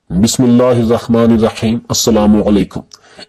बिस्मिल्लाहिर्रहमानिर्रहीम। अस्सलाम वालेकुम।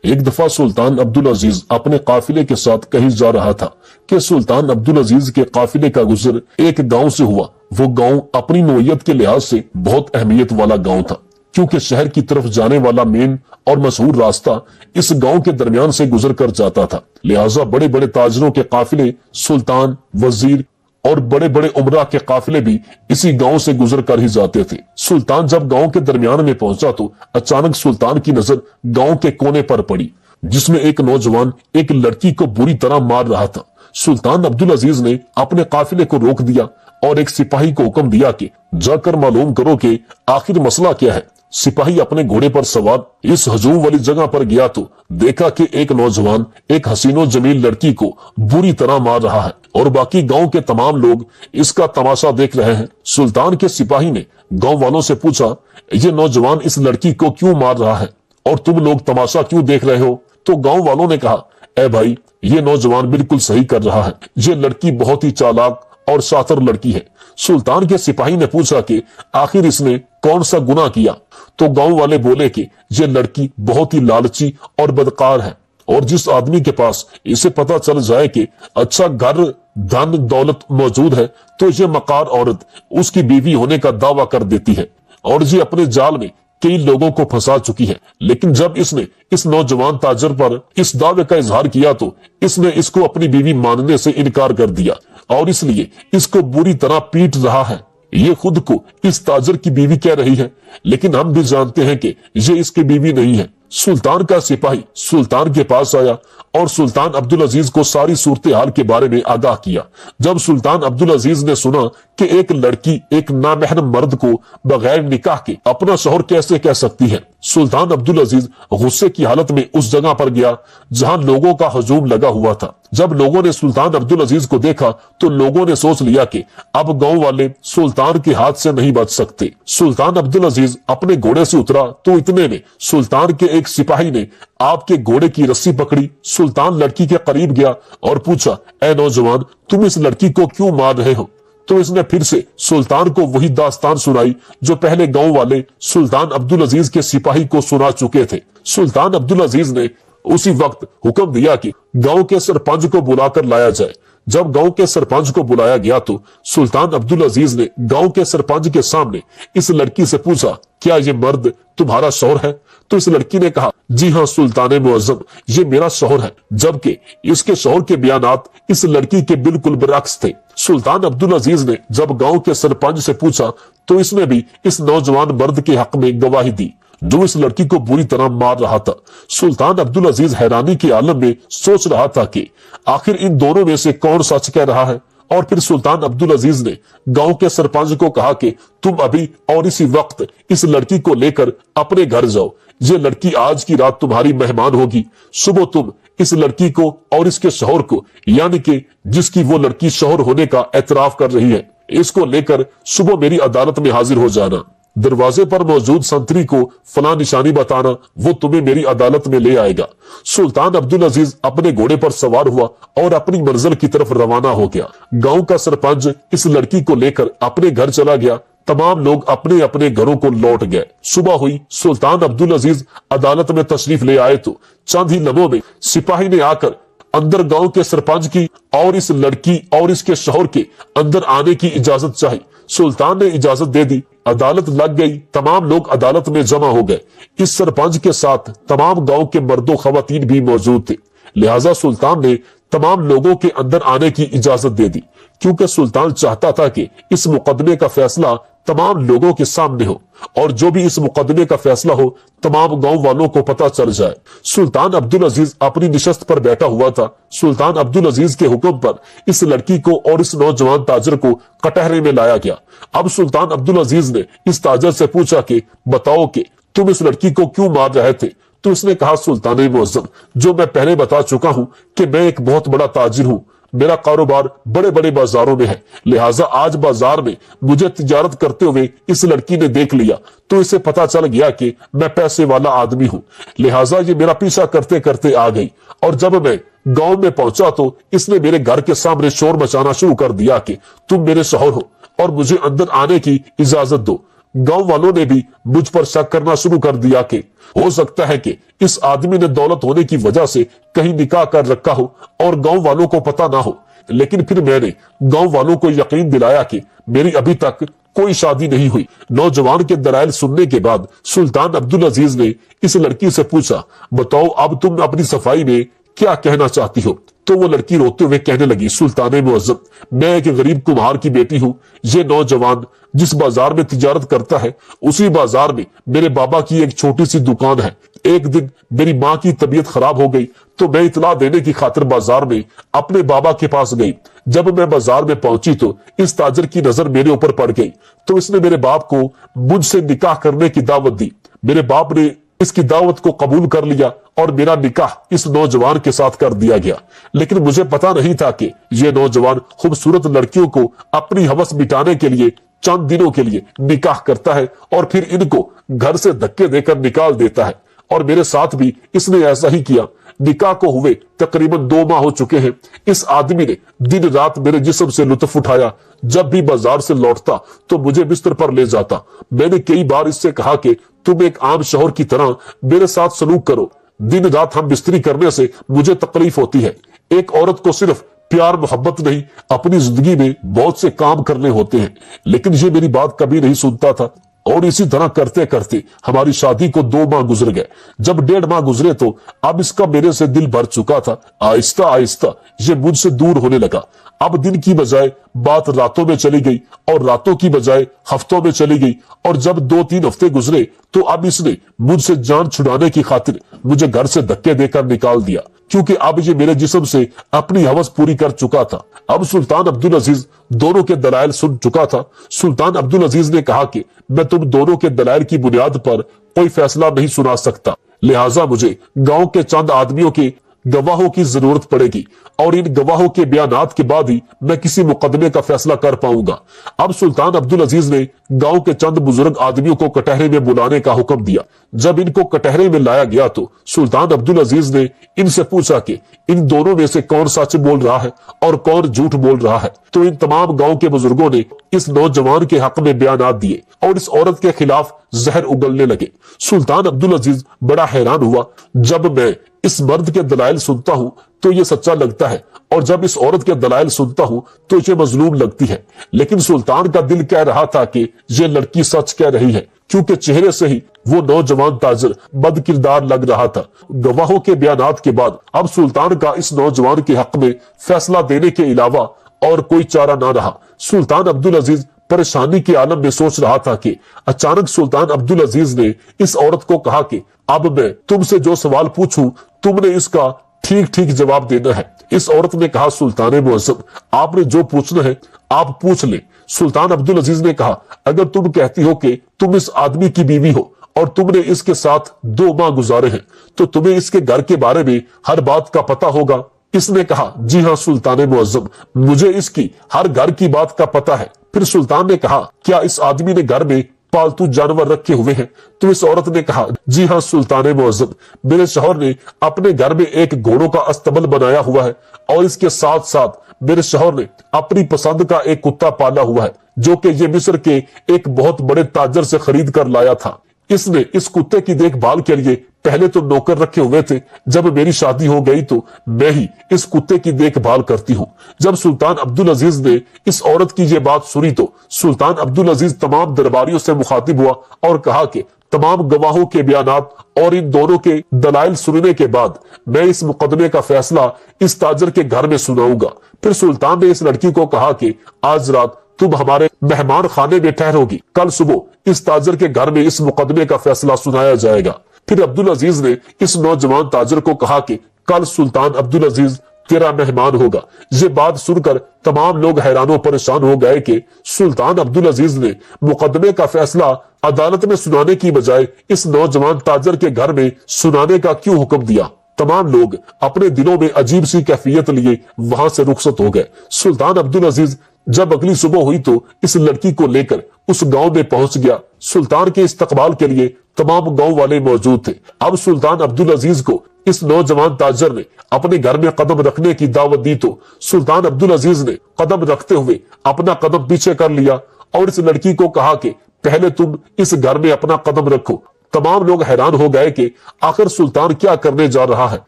एक दफा सुल्तान अब्दुल अजीज अपने काफिले के साथ कहीं जा रहा था कि सुल्तान अब्दुल अजीज के काफिले का गुजर एक गांव से हुआ। वो गांव अपनी नौयत के लिहाज से बहुत अहमियत वाला गांव था, क्योंकि शहर की तरफ जाने वाला मेन और मशहूर रास्ता इस गांव के दरमियान से गुजर कर जाता था। लिहाजा बड़े बड़े ताजरों के काफिले, सुल्तान, वजीर और बड़े बड़े उमरा के काफिले भी इसी गांव से गुजर कर ही जाते थे। सुल्तान जब गांव के दरमियान में पहुंचा तो अचानक सुल्तान की नजर गांव के कोने पर पड़ी, जिसमें एक नौजवान एक लड़की को बुरी तरह मार रहा था। सुल्तान अब्दुल अजीज ने अपने काफिले को रोक दिया और एक सिपाही को हुक्म दिया कि जाकर मालूम करो कि आखिर मसला क्या है। सिपाही अपने घोड़े पर सवार इस हजूम वाली जगह पर गया तो देखा कि एक नौजवान एक हसीनो जमील लड़की को बुरी तरह मार रहा है और बाकी गांव के तमाम लोग इसका तमाशा देख रहे हैं। सुल्तान के सिपाही ने गांव वालों से पूछा, ये नौजवान इस लड़की को क्यों मार रहा है और तुम लोग तमाशा क्यों देख रहे हो? तो गांव वालों ने कहा, ए भाई, ये नौजवान बिल्कुल सही कर रहा है। ये लड़की बहुत ही चालाक और शातिर लड़की है। सुल्तान के सिपाही ने पूछा कि आखिर इसने कौन सा गुनाह किया? तो गांव वाले बोले कि ये लड़की बहुत ही लालची और बदकार है और जिस आदमी के पास इसे पता चल जाए कि अच्छा घर, धन, दौलत मौजूद है तो ये मकार औरत उसकी बीवी होने का दावा कर देती है और ये अपने जाल में कई लोगों को फंसा चुकी है। लेकिन जब इसने इस नौजवान ताजर पर इस दावे का इजहार किया तो इसने इसको अपनी बीवी मानने से इनकार कर दिया और इसलिए इसको बुरी तरह पीट रहा है। ये खुद को इस ताजर की बीवी कह रही है, लेकिन हम भी जानते हैं कि ये इसकी बीवी नहीं है। सुल्तान का सिपाही सुल्तान के पास आया और सुल्तान अब्दुल अजीज को सारी सूरत हाल के बारे में आगाह किया। जब सुल्तान अब्दुल अजीज ने सुना कि एक लड़की एक नामहरम मर्द को बगैर निकाह के अपना शौहर कैसे कह सकती है, सुल्तान अब्दुल अजीज गुस्से की हालत में उस जगह पर गया जहां लोगों का हजूम लगा हुआ था। जब लोगों ने सुल्तान अब्दुल अजीज को देखा तो लोगों ने सोच लिया कि अब गांव वाले सुल्तान के हाथ से नहीं बच सकते। सुल्तान अब्दुल अजीज अपने घोड़े से उतरा तो इतने में सुल्तान के एक सिपाही ने आपके घोड़े की रस्सी पकड़ी। सुल्तान लड़की के करीब गया और पूछा, ए नौजवान, तुम इस लड़की को क्यों मार रहे हो? तो इसने फिर से सुल्तान को वही दास्तान सुनाई जो पहले गांव वाले सुल्तान अब्दुल अजीज के सिपाही को सुना चुके थे। सुल्तान अब्दुल अजीज ने उसी वक्त हुक्म दिया कि गांव के सरपंच को बुलाकर लाया जाए। जब गांव के सरपंच को बुलाया गया तो सुल्तान अब्दुल अजीज ने गांव के सरपंच के सामने इस लड़की से पूछा, क्या ये मर्द तुम्हारा शौहर है? तो इस लड़की ने कहा, जी हाँ सुल्तान मुअज्जम, ये मेरा शौहर है। जबकि इसके शौहर के बयानात इस लड़की के बिल्कुल बरअक्स थे। सुल्तान अब्दुल अजीज ने जब गांव के सरपंच से पूछा तो इसने भी इस नौजवान मर्द के हक में गवाही दी जो इस लड़की को बुरी तरह मार रहा था। सुल्तान अब्दुल अजीज हैरानी के आलम में सोच रहा था कि आखिर इन दोनों में से कौन सच कह रहा है। और फिर सुल्तान अब्दुल अजीज ने गांव के सरपंच को कहा कि तुम अभी और इसी वक्त इस लड़की को लेकर अपने घर जाओ। ये लड़की आज की रात तुम्हारी मेहमान होगी। सुबह तुम इस लड़की को और इसके शौहर को, यानी कि जिसकी वो लड़की शौहर होने का एतराफ कर रही है, इसको लेकर सुबह मेरी अदालत में हाजिर हो जाना। दरवाजे पर मौजूद संतरी को फला निशानी बताना, वो तुम्हें मेरी अदालत में ले आएगा। सुल्तान अब्दुल अजीज अपने घोड़े पर सवार हुआ और अपनी मंजिल की तरफ रवाना हो गया। गांव का सरपंच इस लड़की को लेकर अपने घर चला गया। तमाम लोग अपने अपने घरों को लौट गए। सुबह हुई, सुल्तान अब्दुल अजीज अदालत में तशरीफ ले आए तो चंद ही लम्हों में सिपाही ने आकर अंदर गांव के सरपंच की और इस लड़की और इसके शौहर के अंदर आने की इजाजत चाही। सुल्तान ने इजाजत दे दी। अदालत लग गई। तमाम लोग अदालत में जमा हो गए। इस सरपंच के साथ तमाम गांव के मर्दों खवातीन भी मौजूद थे। लिहाजा सुल्तान ने तमाम लोगों के अंदर आने की इजाजत दे दी, क्योंकि सुल्तान चाहता था कि इस मुकदमे का फैसला तमाम लोगों के सामने हो और जो भी इस मुकदमे का फैसला हो तमाम गांव वालों को पता चल जाए। सुल्तान अब्दुल अजीज अपनी निशस्त पर बैठा हुआ था। सुल्तान अब्दुल अजीज के हुक्म पर इस लड़की को और इस नौजवान ताजर को कटहरे में लाया गया। अब सुल्तान अब्दुल अजीज ने इस ताजर से पूछा कि बताओ कि तुम इस लड़की को क्यों मार रहे थे? तो उसने कहा, सुल्तान मुअज्जम, जो मैं पहले बता चुका हूं कि मैं एक बहुत बड़ा ताजिर हूं। मेरा कारोबार बड़े बड़े बाजारों में है। लिहाजा आज बाजार में मुझे तिजारत करते हुए इस लड़की ने देख लिया तो इसे पता चल गया कि मैं पैसे वाला आदमी हूं। लिहाजा ये मेरा पीछा करते करते आ गई और जब मैं गांव में पहुंचा तो इसने मेरे घर के सामने शोर मचाना शुरू कर दिया कि तुम मेरे शौहर हो और मुझे अंदर आने की इजाजत दो। गांव वालों ने भी मुझ पर शक करना शुरू कर दिया कि हो सकता है कि इस आदमी ने दौलत होने की वजह से कहीं निकाह कर रखा हो और गांव वालों को पता ना हो। लेकिन फिर मैंने गांव वालों को यकीन दिलाया कि मेरी अभी तक कोई शादी नहीं हुई। नौजवान के दलाइल सुनने के बाद सुल्तान अब्दुल अजीज ने इस लड़की से पूछा, बताओ अब तुम अपनी सफाई में क्या कहना चाहती हो? तो वो लड़की रोते हुए कहने लगी, सुल्तान मुअज्जम, मैं एक गरीब कुम्हार की बेटी हूँ। ये नौजवान जिस बाजार में तिजारत करता है उसी बाजार में मेरे बाबा की एक छोटी सी दुकान है। एक दिन मेरी माँ की तबीयत खराब हो गई तो मैं इतला देने की खातिर बाजार में अपने बाबा के पास गई। जब मैं बाजार में पहुंची तो इस ताजर की नजर मेरे ऊपर पड़ गई तो इसने मेरे बाप को मुझसे निकाह करने की दावत दी। मेरे बाप ने इसकी दावत को कबूल कर लिया और मेरा निकाह इस नौजवान के साथ कर दिया गया। लेकिन मुझे पता नहीं था कि ये नौजवान खूबसूरत लड़कियों को अपनी हवस मिटाने के लिए चंद दिनों के लिए निकाह करता है और फिर इनको घर से धक्के देकर निकाल देता है। और मेरे साथ भी इसने ऐसा ही किया। निकाह को हुए तकरीबन 2 माह हो चुके हैं। इस आदमी ने दिन रात मेरे जिस्म से लुत्फ उठाया। जब भी बाजार से लौटता तो मुझे बिस्तर पर ले जाता। मैंने कई बार इससे कहा कि तुम एक आम शौहर की तरह मेरे साथ सलूक करो। दिन रात हम बिस्तरी करने से मुझे तकलीफ होती है। एक औरत को सिर्फ प्यार मोहब्बत नहीं, अपनी जिंदगी में बहुत से काम करने होते हैं। लेकिन ये मेरी बात कभी नहीं सुनता था और इसी तरह करते करते हमारी शादी को 2 माह गुजर गए। जब 1.5 माह गुजरे तो अब इसका मेरे से दिल भर चुका था। आहिस्ता आहिस्ता ये मुझसे दूर होने लगा। अब दिन की बजाय बात रातों में चली गई और रातों की बजाय हफ्तों में चली गई। और जब 2-3 हफ्ते गुजरे तो अब इसने मुझसे जान छुड़ाने की खातिर मुझे घर से धक्के देकर निकाल दिया, क्योंकि अब ये मेरे जिस्म से अपनी हवस पूरी कर चुका था। अब सुल्तान अब्दुल अजीज दोनों के दलाइल सुन चुका था। सुल्तान अब्दुल अजीज ने कहा कि मैं तुम दोनों के दलाइल की बुनियाद पर कोई फैसला नहीं सुना सकता, लिहाजा मुझे गांव के चंद आदमियों के गवाहों की जरूरत पड़ेगी और इन गवाहों के बयानात के बाद ही मैं किसी मुकदमे का फैसला कर पाऊंगा। अब सुल्तान अब्दुल अजीज ने गांव के चंद बुजुर्ग आदमियों को कटहरे में बुलाने का हुक्म दिया। जब इनको कटहरे में लाया गया तो सुल्तान अब्दुल अजीज ने इनसे पूछा कि इन दोनों में से कौन सच बोल रहा है और कौन झूठ बोल रहा है। तो इन तमाम गांव के बुजुर्गों ने इस नौजवान के हक में बयानात दिए और इस औरत के खिलाफ जहर उगलने लगे। सुल्तान अब्दुल अजीज बड़ा हैरान हुआ। जब मैं इस मर्द के दलाइल सुनता हूँ तो ये सच्चा लगता है और जब इस औरत के दलाइल सुनता हूँ तो ये मजलूम लगती है। लेकिन सुल्तान का दिल कह रहा था कि ये लड़की सच कह रही है, क्योंकि चेहरे से ही वो नौजवान ताजर बदकिरदार लग रहा था। गवाहों के बयानात के बाद अब सुल्तान का इस नौजवान के हक में फैसला देने के अलावा और कोई चारा ना रहा। सुल्तान अब्दुल अजीज परेशानी के आलम में सोच रहा था कि अचानक सुल्तान अब्दुल अजीज ने इस औरत को कहा कि अब मैं तुमसे जो सवाल पूछूं तुमने इसका ठीक ठीक जवाब देना है। इस औरत ने कहा, सुल्तान मुअज्जम, आपने जो पूछना है आप पूछ ले। सुल्तान अब्दुल अजीज ने कहा, अगर तुम कहती हो कि तुम इस आदमी की बीवी हो और तुमने इसके साथ 2 माह गुजारे हैं तो तुम्हें इसके घर के बारे में हर बात का पता होगा। इसने कहा, जी हाँ सुल्तान मुअज्जम, मुझे इसकी हर घर की बात का पता है। फिर सुल्तान ने कहा, क्या इस आदमी ने घर में पालतू जानवर रखे हुए हैं? तो इस औरत ने कहा, जी हाँ सुल्तान मुअज्जम, मेरे शौहर ने अपने घर में एक घोड़ों का अस्तबल बनाया हुआ है और इसके साथ साथ मेरे शौहर ने अपनी पसंद का एक कुत्ता पाला हुआ है जो कि ये मिस्र के एक बहुत बड़े ताजर से खरीद कर लाया था। इसने इस कुत्ते की देखभाल के लिए पहले तो नौकर रखे हुए थे। जब मेरी शादी हो गई तो मैं ही इस कुत्ते की देखभाल करती हूँ। जब सुल्तान अब्दुल अजीज ने इस औरत की ये बात सुनी तो सुल्तान अब्दुल अजीज तमाम दरबारियों से मुखातिब हुआ और कहा कि तमाम गवाहों के बयानात और इन दोनों के दलाइल सुनने के बाद मैं इस मुकदमे का फैसला इस ताजर के घर में सुनाऊंगा। फिर सुल्तान ने इस लड़की को कहा कि आज रात तुम हमारे मेहमान खाने में ठहरोगी, कल सुबह इस ताजर के घर में इस मुकदमे का फैसला सुनाया जाएगा। फिर अब्दुल अजीज ने इस नौजवान ताजर को कहा कि कल सुल्तान अब्दुल अजीज तेरा मेहमान होगा। ये बात सुनकर तमाम लोग हैरान और परेशान हो गए कि सुल्तान अब्दुल अजीज ने मुकदमे का फैसला अदालत में सुनाने की बजाय इस नौजवान ताजर के घर में सुनाने का क्यों हुक्म दिया। तमाम लोग अपने दिलों में अजीब सी कैफियत लिए वहां से रुखसत हो गए। सुल्तान अब्दुल अजीज जब अगली सुबह हुई तो इस लड़की को लेकर उस गांव में पहुंच गया। सुल्तान के इस्तकबाल के लिए तमाम गांव वाले मौजूद थे। अब सुल्तान अब्दुल अजीज को इस नौजवान ताजर ने अपने घर में कदम रखने की दावत दी तो सुल्तान अब्दुल अजीज ने कदम रखते हुए अपना कदम पीछे कर लिया और इस लड़की को कहा कि पहले तुम इस घर में अपना कदम रखो। तमाम लोग हैरान हो गए कि आखिर सुल्तान क्या करने जा रहा है।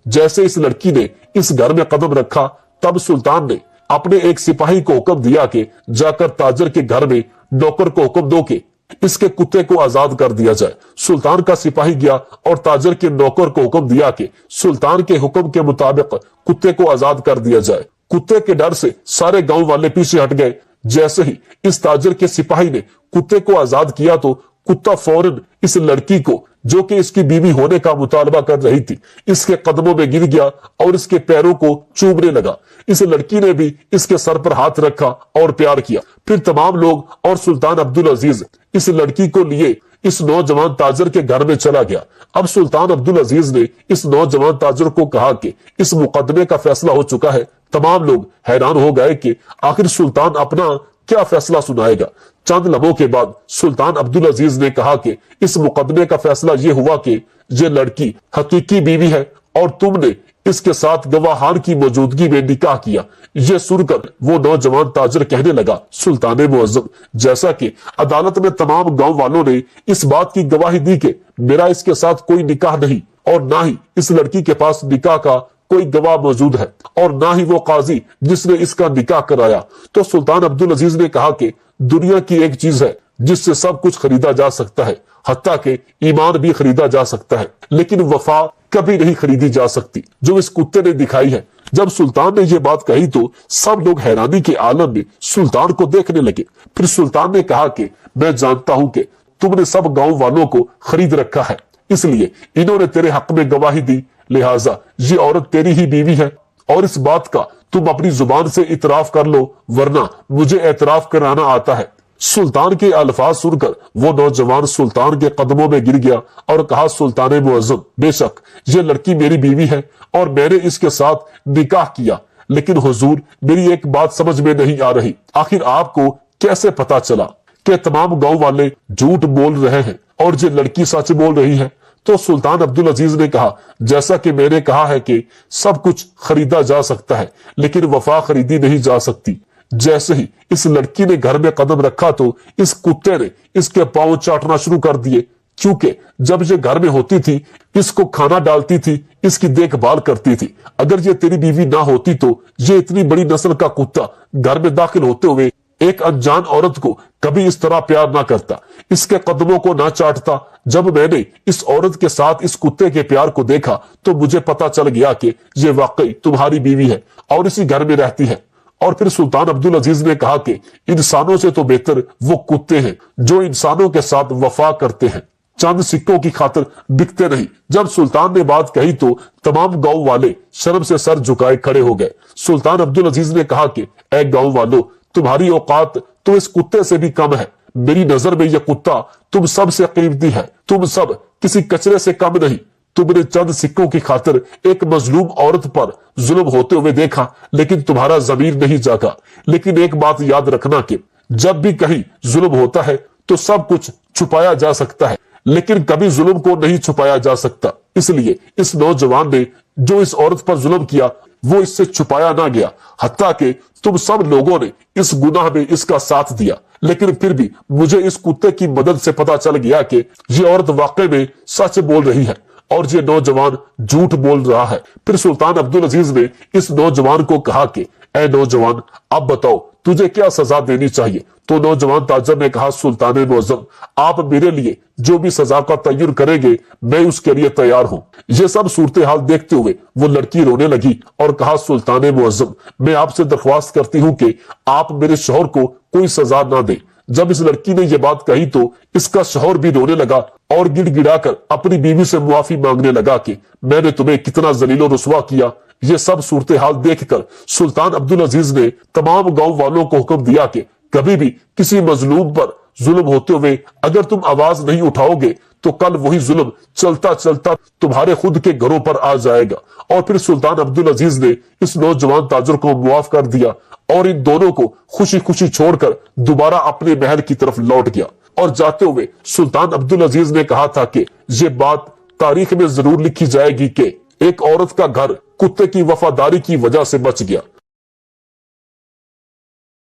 जैसे इस लड़की ने इस घर में कदम रखा, तब सुल्तान ने अपने एक सिपाही को हुक्म दिया कि जाकर ताजर के घर में नौकर को हुक्म दो कि इसके कुत्ते को आजाद कर दिया जाए। सुल्तान का सिपाही गया और ताजर के नौकर को हुक्म दिया कि सुल्तान के हुक्म के मुताबिक कुत्ते को आजाद कर दिया जाए। कुत्ते के डर से सारे गांव वाले पीछे हट गए। जैसे ही इस ताजर के सिपाही ने कुत्ते को आजाद किया तो कुत्ता फौरन इस लड़की को, जो कि इसकी बीवी होने का मुतालबा कर रही थी, इसके कदमों में गिर गया और इसके पैरों को चूमने लगा। इस लड़की ने भी इसके सर पर हाथ रखा और प्यार किया। फिर तमाम लोग और सुल्तान अब्दुल अजीज इस लड़की को लिए इस नौजवान ताजर के घर में चला गया। अब सुल्तान अब्दुल अजीज ने इस नौजवान ताजर को कहा कि इस मुकदमे का फैसला हो चुका है। तमाम लोग हैरान हो गए कि आखिर सुल्तान अपना क्या फैसला सुनाएगा। चंद लम्हों के बाद सुल्तान अब्दुल अजीज ने कहा कि इस मुकदमे का फैसला ये हुआ कि ये लड़की हकीकी बीवी है और तुमने इसके साथ गवाहान की मौजूदगी में निकाह किया। ये सुनकर वो नौजवान ताजर कहने लगा, सुल्तान मुअज्जम, जैसा कि अदालत में तमाम गांव वालों ने इस बात की गवाही दी कि मेरा इसके साथ कोई निकाह नहीं और ना ही इस लड़की के पास निकाह का कोई गवाह मौजूद है और ना ही वो काजी जिसने इसका निकाह कराया, तो सुल्तान अब्दुल अजीज ने कहा कि दुनिया की एक चीज है जिससे सब कुछ खरीदा जा सकता है, हत्ता के ईमान भी खरीदा जा सकता है, लेकिन वफा कभी नहीं खरीदी जा सकती, जो इस कुत्ते ने दिखाई है। जब सुल्तान ने ये बात कही तो सब लोग हैरानी के आलम में सुल्तान को देखने लगे। फिर सुल्तान ने कहा कि मैं जानता हूं कि तुमने सब गांव वालों को खरीद रखा है, इसलिए इन्होंने तेरे हक में गवाही दी, लिहाजा ये औरत तेरी ही बीवी है और इस बात का तुम अपनी जुबान से इतराफ कर लो, वरना मुझे एतराफ कराना आता है। सुल्तान के अल्फाज सुनकर वो नौजवान सुल्तान के कदमों में गिर गया और कहा, सुल्तान मुअज्जम, बेशक ये लड़की मेरी बीवी है और मैंने इसके साथ निकाह किया, लेकिन हुजूर मेरी एक बात समझ में नहीं आ रही, आखिर आपको कैसे पता चला कि तमाम गांव वाले झूठ बोल रहे हैं और ये लड़की सच बोल रही है? तो सुल्तान अब्दुल अजीज ने कहा, जैसा कि मैंने कहा है कि सब कुछ खरीदा जा सकता है लेकिन वफा खरीदी नहीं जा सकती। जैसे ही इस लड़की ने घर में कदम रखा तो इस कुत्ते ने इसके पांव चाटना शुरू कर दिए, क्योंकि जब ये घर में होती थी इसको खाना डालती थी, इसकी देखभाल करती थी। अगर ये तेरी बीवी ना होती तो ये इतनी बड़ी नस्ल का कुत्ता घर में दाखिल होते हुए एक अनजान औरत को कभी इस तरह प्यार ना करता, इसके कदमों को ना चाटता। जब मैंने इस औरत के साथ इस कुत्ते के प्यार को देखा तो मुझे पता चल गया कि ये वाकई तुम्हारी बीवी है और इसी घर में रहती है। और फिर सुल्तान अब्दुल अजीज ने कहा कि इंसानों से तो बेहतर वो कुत्ते हैं जो इंसानों के साथ वफा करते हैं, चंद सिक्कों की खातिर बिकते नहीं। जब सुल्तान ने बात कही तो तमाम गांव वाले शर्म से सर झुकाए खड़े हो गए। सुल्तान अब्दुल अजीज ने कहा कि ऐ गांव वालों, तुम्हारी औकात तो इस कुत्ते से भी कम है। मेरी नजर में यह कुत्ता तुम सब से कीमती है, तुम सब किसी कचरे से कम नहीं। तुमने चंद सिक्कों की खातिर एक मजलूम औरत पर जुल्म होते हुए देखा, लेकिन तुम्हारा ज़मीर नहीं जागा। लेकिन एक बात याद रखना कि जब भी कहीं जुल्म होता है तो सब कुछ छुपाया जा सकता है, लेकिन कभी जुल्म को नहीं छुपाया जा सकता। इसलिए इस नौजवान ने जो इस औरत पर जुल्म किया वो इससे छुपाया ना गया, हत्ता कि तुम सब लोगों ने इस गुनाह में इसका साथ दिया। लेकिन फिर भी मुझे इस कुत्ते की मदद से पता चल गया कि ये औरत वाकई में सच बोल रही है और ये नौजवान झूठ बोल रहा है। फिर सुल्तान अब्दुल अजीज ने इस नौजवान को कहा कि ऐ नौजवान, अब बताओ तुझे क्या सजा देनी चाहिए? तो नौजवान ताजर ने कहा, सुल्तान मुअज्जम, आप मेरे लिए जो भी सजा का तय्युर करेंगे मैं उसके लिए तैयार हूँ। ये सब सूरत हाल देखते हुए वो लड़की रोने लगी और कहा, सुल्तान मुअज्जम, मैं आपसे दरख्वास्त करती हूँ कि आप मेरे शौहर को कोई सजा ना दे। जब इस लड़की ने यह बात कही तो इसका शौहर भी रोने लगा और गिड़गिड़ाकर अपनी बीवी से मुआफी मांगने लगा कि मैंने तुम्हें कितना जलीलो रुसवा किया। ये सब सूरत हाल देखकर सुल्तान अब्दुल अजीज ने तमाम गांव वालों को हुक्म दिया कि कभी भी किसी मजलूम पर जुल्म होते हुए अगर तुम आवाज नहीं उठाओगे तो कल वही जुल्म चलता चलता तुम्हारे खुद के घरों पर आ जाएगा। और फिर सुल्तान अब्दुल अजीज ने इस नौजवान ताजर को मुआफ कर दिया और इन दोनों को खुशी खुशी छोड़कर दोबारा अपने महल की तरफ लौट गया। और जाते हुए सुल्तान अब्दुल अजीज ने कहा था कि ये बात तारीख में जरूर लिखी जाएगी कि एक औरत का घर कुत्ते की वफादारी की वजह से बच गया।